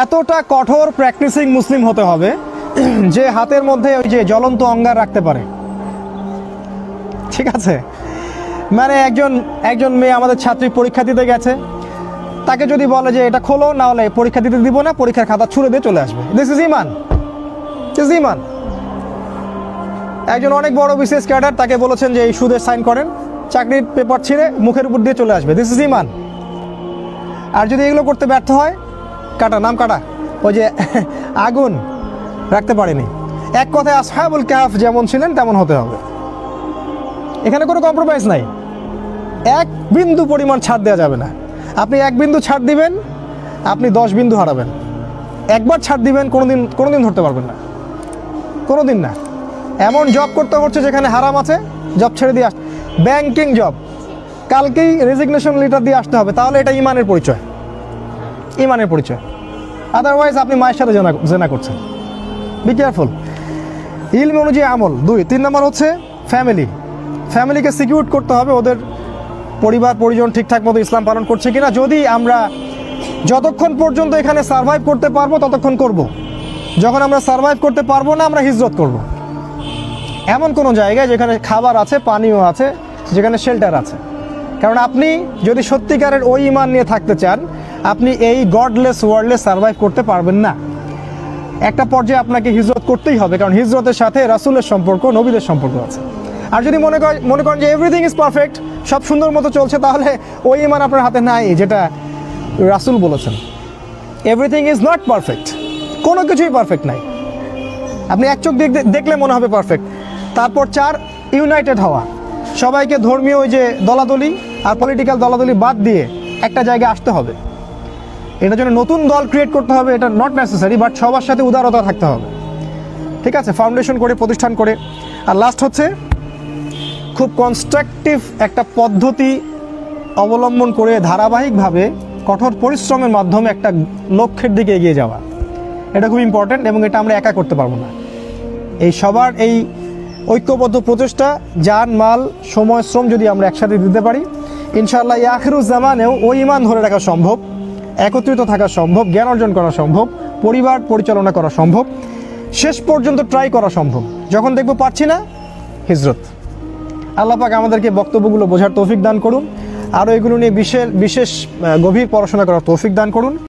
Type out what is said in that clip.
এতটা কঠোর প্র্যাকটিসিং মুসলিম হতে হবে যে হাতের মধ্যে ওই যে জ্বলন্ত অঙ্গার রাখতে পারে। ঠিক আছে, মানে একজন মেয়ে আমাদের ছাত্রী পরীক্ষা দিতে গেছে, তাকে যদি বলে যে এটা খোলো, না হলে পরীক্ষা দিতে দিব না, পরীক্ষার খাতা ছুঁড়ে দিয়ে চলে আসবে। দিস ইজ ইমান, দিস ইমান। একজন অনেক বড় বিসিএস ক্যাডার, তাকে বলেছেন যে এই সুদে সাইন করেন, চাকরির পেপার ছিঁড়ে মুখের উপর দিয়ে চলে আসবে। দিস ইজ ইমান। আর যদি এগুলো করতে ব্যর্থ হয়, নাম কাটা, ওই যে আগুন রাখতে পারেনি। এক কথায় আসহাবুল কাহফ যেমন ছিলেন তেমন হতে হবে। এখানে কোনো কম্প্রোমাইজ নাই, এক বিন্দু পরিমাণ ছাড় দেওয়া যাবে না। আপনি এক বিন্দু ছাড় দিবেন, আপনি 10 বিন্দু হারাবেন। একবার ছাড় দিবেন, কোনোদিন ধরতে পারবেন না, কোনোদিন না। এমন জব করতে হচ্ছে যেখানে হারাম আছে, জব ছেড়ে দিয়ে ব্যাংকিং জব, কালকেই রেজিগনেশন লেটার দিয়ে আসতে হবে, তাহলে এটা ইমানের পরিচয়, ইমানের পরিচয়। আদারওয়াইজ আপনি মায়ের সাথে জেনা করছেন। Be careful. ইলম অনুযায়ী আমল 2। 3 নম্বর হচ্ছে ফ্যামিলিকে সিকিউর করতে হবে, ওদের পরিবার পরিজন ঠিকঠাক মতো ইসলাম পালন করছে কিনা। যদি আমরা যতক্ষণ পর্যন্ত এখানে সার্ভাইভ করতে পারবো ততক্ষণ করব, যখন আমরা সার্ভাইভ করতে পারবো না, আমরা হিজরত করব। এমন কোনো জায়গায় যেখানে খাবার আছে, পানীয় আছে, যেখানে শেল্টার আছে। কারণ আপনি যদি সত্যিকারের ওই ইমান নিয়ে থাকতে চান, আপনি এই গডলেস ওয়ার্ল্ডে সার্ভাইভ করতে পারবেন না। একটা পর্যায়ে আপনাকে হিজরত করতেই হবে, কারণ হিজরতের সাথে রাসূলের সম্পর্ক, নবীদের সম্পর্ক আছে। আর যদি মনে করেন যে এভরিথিং ইজ পারফেক্ট, সব সুন্দর মতো চলছে, তাহলে ওই ইমান আপনার হাতে নাই যেটা রাসূল বলেছেন। এভরিথিং ইজ নট পারফেক্ট, কোনো কিছুই পারফেক্ট নাই। আপনি এক চোখ দেখলে মনে হবে পারফেক্ট। তারপর 4, ইউনাইটেড হওয়া। সবাইকে ধর্মীয় ওই যে দলাদলি আর পলিটিক্যাল দলাদলি বাদ দিয়ে একটা জায়গায় আসতে হবে। এটার জন্য নতুন দল ক্রিয়েট করতে হবে, এটা নট নেসেসারি, বাট সবার সাথে উদারতা থাকতে হবে। ঠিক আছে, ফাউন্ডেশন করে, প্রতিষ্ঠান করে। আর লাস্ট হচ্ছে খুব কনস্ট্রাকটিভ একটা পদ্ধতি অবলম্বন করে ধারাবাহিকভাবে কঠোর পরিশ্রমের মাধ্যমে একটা লক্ষ্যের দিকে এগিয়ে যাওয়া। এটা খুব ইম্পর্ট্যান্ট, এবং এটা আমরা একা করতে পারবো না। এই সবার এই ঐক্যবদ্ধ প্রচেষ্টা, জান মাল সময় শ্রম যদি আমরা একসাথে দিতে পারি, ইনশাআল্লাহ আখিরুজ জামানেও ওই ইমান ধরে রাখা সম্ভব, একত্রিত থাকা সম্ভব, জ্ঞান অর্জন করা সম্ভব, পরিবার পরিচালনা করা সম্ভব, শেষ পর্যন্ত ট্রাই করা সম্ভব। যখন দেখবো পারছি না, হিজরত। আল্লাহ পাক আমাদেরকে বক্তব্যগুলো বোঝার তৌফিক দান করুন, আরও এগুলো নিয়ে বিশেষ গভীর পড়াশোনা করার তৌফিক দান করুন।